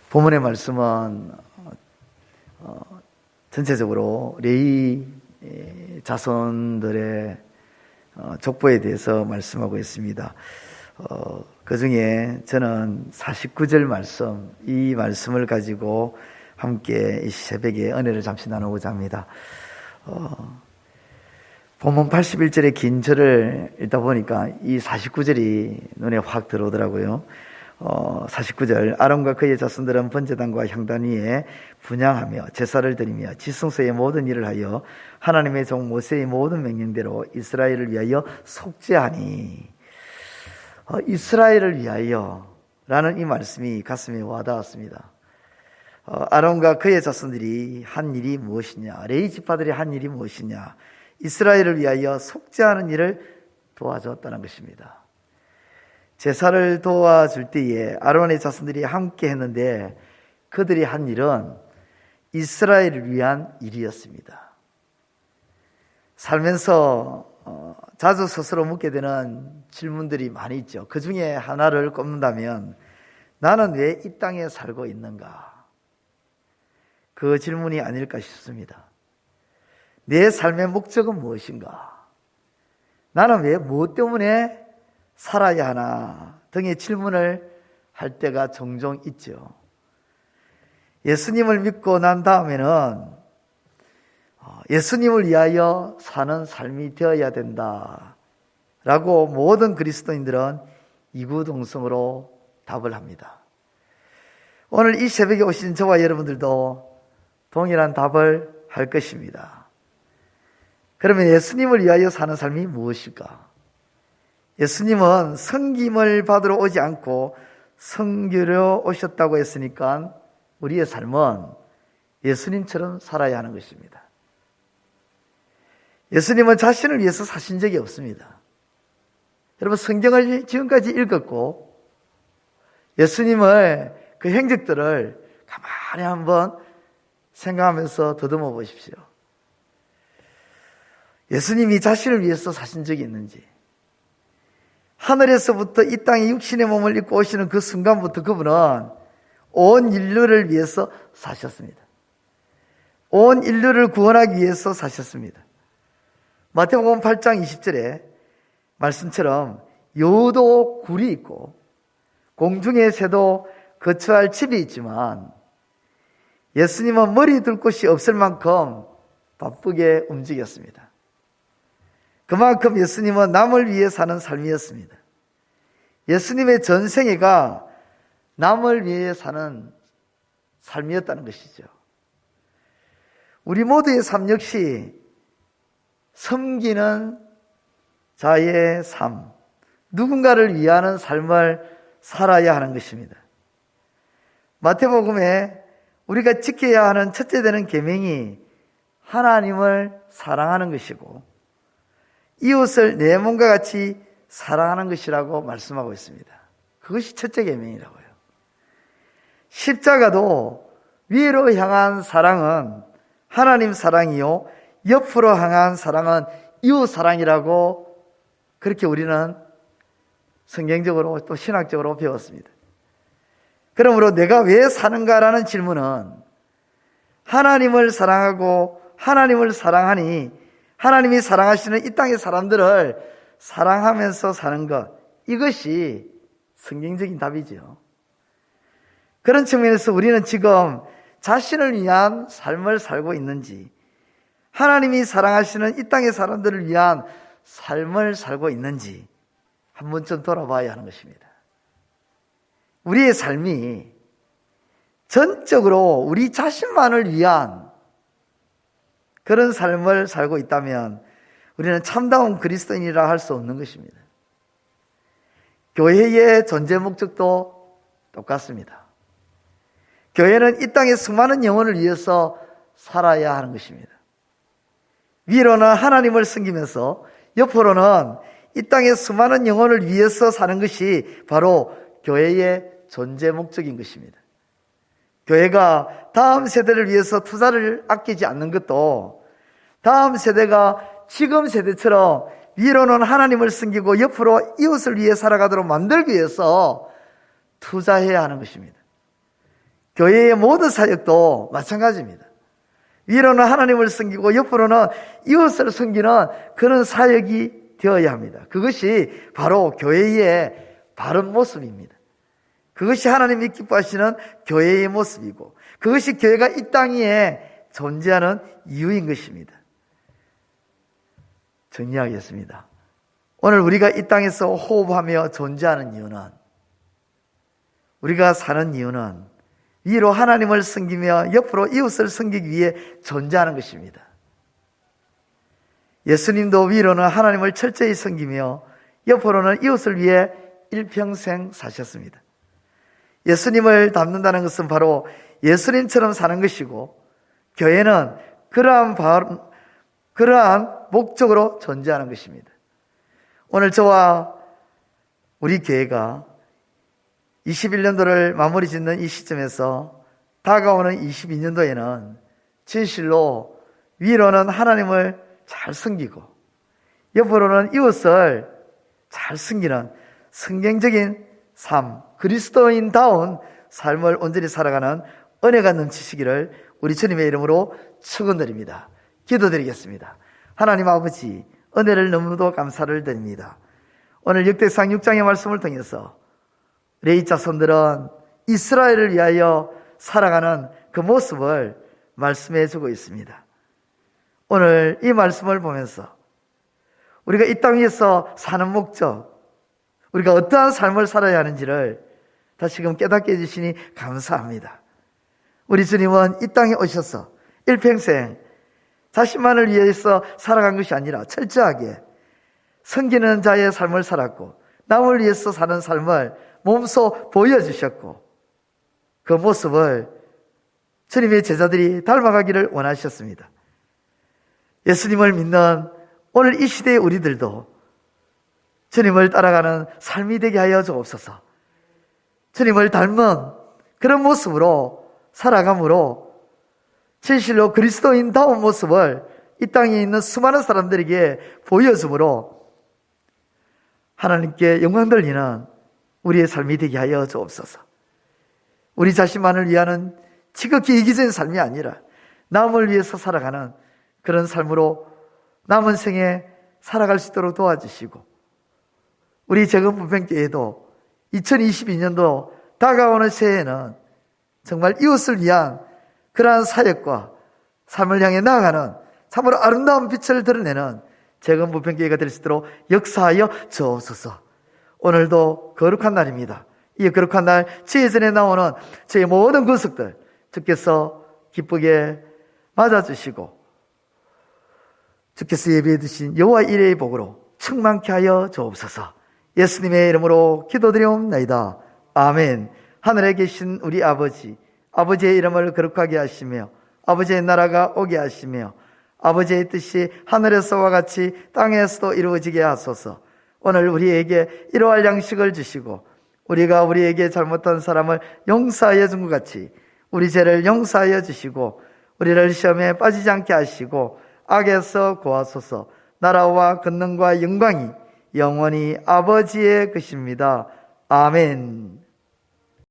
본문의 말씀은 전체적으로 레위 자손들의 족보에 대해서 말씀하고 있습니다. 그 중에 저는 49절 말씀, 이 말씀을 가지고 함께 이 새벽에 은혜를 잠시 나누고자 합니다. 본문 81절의 긴 절을 읽다 보니까 이 49절이 눈에 확 들어오더라고요. 49절, 아론과 그의 자손들은 번제단과 향단 위에 분향하며 제사를 드리며 지성소의 모든 일을 하여 하나님의 종 모세의 모든 명령대로 이스라엘을 위하여 속죄하니. 이스라엘을 위하여 라는 이 말씀이 가슴에 와닿았습니다. 아론과 그의 자손들이 한 일이 무엇이냐, 레위 지파들이 한 일이 무엇이냐, 이스라엘을 위하여 속죄하는 일을 도와줬다는 것입니다. 제사를 도와줄 때에 아론의 자손들이 함께 했는데 그들이 한 일은 이스라엘을 위한 일이었습니다. 살면서 자주 스스로 묻게 되는 질문들이 많이 있죠. 그 중에 하나를 꼽는다면 나는 왜 이 땅에 살고 있는가? 그 질문이 아닐까 싶습니다. 내 삶의 목적은 무엇인가? 나는 왜 무엇 때문에 살아야 하나 등의 질문을 할 때가 종종 있죠. 예수님을 믿고 난 다음에는 예수님을 위하여 사는 삶이 되어야 된다라고 모든 그리스도인들은 이구동성으로 답을 합니다. 오늘 이 새벽에 오신 저와 여러분들도 동일한 답을 할 것입니다. 그러면 예수님을 위하여 사는 삶이 무엇일까? 예수님은 섬김을 받으러 오지 않고 섬기려 오셨다고 했으니까 우리의 삶은 예수님처럼 살아야 하는 것입니다. 예수님은 자신을 위해서 사신 적이 없습니다. 여러분, 성경을 지금까지 읽었고 예수님의 그 행적들을 가만히 한번 생각하면서 더듬어 보십시오. 예수님이 자신을 위해서 사신 적이 있는지, 하늘에서부터 이 땅에 육신의 몸을 입고 오시는 그 순간부터 그분은 온 인류를 위해서 사셨습니다. 온 인류를 구원하기 위해서 사셨습니다. 마태복음 8장 20절에 말씀처럼 여우도 굴이 있고 공중의 새도 거처할 집이 있지만 예수님은 머리 둘 곳이 없을 만큼 바쁘게 움직였습니다. 그만큼 예수님은 남을 위해 사는 삶이었습니다. 예수님의 전생애가 남을 위해 사는 삶이었다는 것이죠. 우리 모두의 삶 역시 섬기는 자의 삶, 누군가를 위하는 삶을 살아야 하는 것입니다. 마태복음에 우리가 지켜야 하는 첫째 되는 계명이 하나님을 사랑하는 것이고 이웃을 내 몸과 같이 사랑하는 것이라고 말씀하고 있습니다. 그것이 첫째 계명이라고요. 십자가도 위로 향한 사랑은 하나님 사랑이요 옆으로 향한 사랑은 이웃 사랑이라고 그렇게 우리는 성경적으로 또 신학적으로 배웠습니다. 그러므로 내가 왜 사는가라는 질문은 하나님을 사랑하고 하나님을 사랑하니 하나님이 사랑하시는 이 땅의 사람들을 사랑하면서 사는 것, 이것이 성경적인 답이죠. 그런 측면에서 우리는 지금 자신을 위한 삶을 살고 있는지, 하나님이 사랑하시는 이 땅의 사람들을 위한 삶을 살고 있는지 한 번쯤 돌아봐야 하는 것입니다. 우리의 삶이 전적으로 우리 자신만을 위한 그런 삶을 살고 있다면 우리는 참다운 그리스도인이라 할 수 없는 것입니다. 교회의 존재 목적도 똑같습니다. 교회는 이 땅의 수많은 영혼을 위해서 살아야 하는 것입니다. 위로는 하나님을 섬기면서 옆으로는 이 땅의 수많은 영혼을 위해서 사는 것이 바로 교회의 존재 목적인 것입니다. 교회가 다음 세대를 위해서 투자를 아끼지 않는 것도 다음 세대가 지금 세대처럼 위로는 하나님을 섬기고 옆으로 이웃을 위해 살아가도록 만들기 위해서 투자해야 하는 것입니다. 교회의 모든 사역도 마찬가지입니다. 위로는 하나님을 섬기고 옆으로는 이웃을 섬기는 그런 사역이 되어야 합니다. 그것이 바로 교회의 바른 모습입니다. 그것이 하나님이 기뻐하시는 교회의 모습이고, 그것이 교회가 이 땅 위에 존재하는 이유인 것입니다. 정리하겠습니다. 오늘 우리가 이 땅에서 호흡하며 존재하는 이유는, 우리가 사는 이유는 위로 하나님을 섬기며 옆으로 이웃을 섬기기 위해 존재하는 것입니다. 예수님도 위로는 하나님을 철저히 섬기며 옆으로는 이웃을 위해 일평생 사셨습니다. 예수님을 닮는다는 것은 바로 예수님처럼 사는 것이고, 교회는 그러한 목적으로 존재하는 것입니다. 오늘 저와 우리 교회가 21년도를 마무리 짓는 이 시점에서 다가오는 22년도에는 진실로 위로는 하나님을 잘 섬기고 옆으로는 이웃을 잘 섬기는 성경적인 삶, 그리스도인다운 삶을 온전히 살아가는 은혜가 넘치시기를 우리 주님의 이름으로 축원드립니다. 기도드리겠습니다. 하나님 아버지, 은혜를 너무도 감사를 드립니다. 오늘 역대상 6장의 말씀을 통해서 레위 자손들은 이스라엘을 위하여 살아가는 그 모습을 말씀해 주고 있습니다. 오늘 이 말씀을 보면서 우리가 이 땅 위에서 사는 목적, 우리가 어떠한 삶을 살아야 하는지를 다시금 깨닫게 해주시니 감사합니다. 우리 주님은 이 땅에 오셔서 일평생 자신만을 위해서 살아간 것이 아니라 철저하게 섬기는 자의 삶을 살았고, 남을 위해서 사는 삶을 몸소 보여주셨고, 그 모습을 주님의 제자들이 닮아가기를 원하셨습니다. 예수님을 믿는 오늘 이 시대의 우리들도 주님을 따라가는 삶이 되게 하여 주옵소서. 주님을 닮은 그런 모습으로 살아감으로 진실로 그리스도인다운 모습을 이 땅에 있는 수많은 사람들에게 보여줌으로 하나님께 영광 돌리는 우리의 삶이 되게 하여 주옵소서. 우리 자신만을 위하는 지극히 이기적인 삶이 아니라 남을 위해서 살아가는 그런 삶으로 남은 생에 살아갈 수 있도록 도와주시고, 우리 재건부평교회도 2022년도 다가오는 새해에는 정말 이웃을 위한 그러한 사역과 삶을 향해 나아가는 참으로 아름다운 빛을 드러내는 재건부평교회가 될 수 있도록 역사하여 주옵소서. 오늘도 거룩한 날입니다. 이 거룩한 날 지혜전에 나오는 저의 모든 구석들 주께서 기쁘게 맞아주시고, 주께서 예비해 두신 여호와 이레의 복으로 충만케 하여 주옵소서. 예수님의 이름으로 기도드리옵나이다. 아멘. 하늘에 계신 우리 아버지, 아버지의 이름을 거룩하게 하시며 아버지의 나라가 오게 하시며 아버지의 뜻이 하늘에서와 같이 땅에서도 이루어지게 하소서. 오늘 우리에게 일용할 양식을 주시고 우리가 우리에게 잘못한 사람을 용서하여 준 것 같이 우리 죄를 용서하여 주시고 우리를 시험에 빠지지 않게 하시고 악에서 구하소서. 나라와 권능과 영광이 영원히 아버지의 것입니다. 아멘.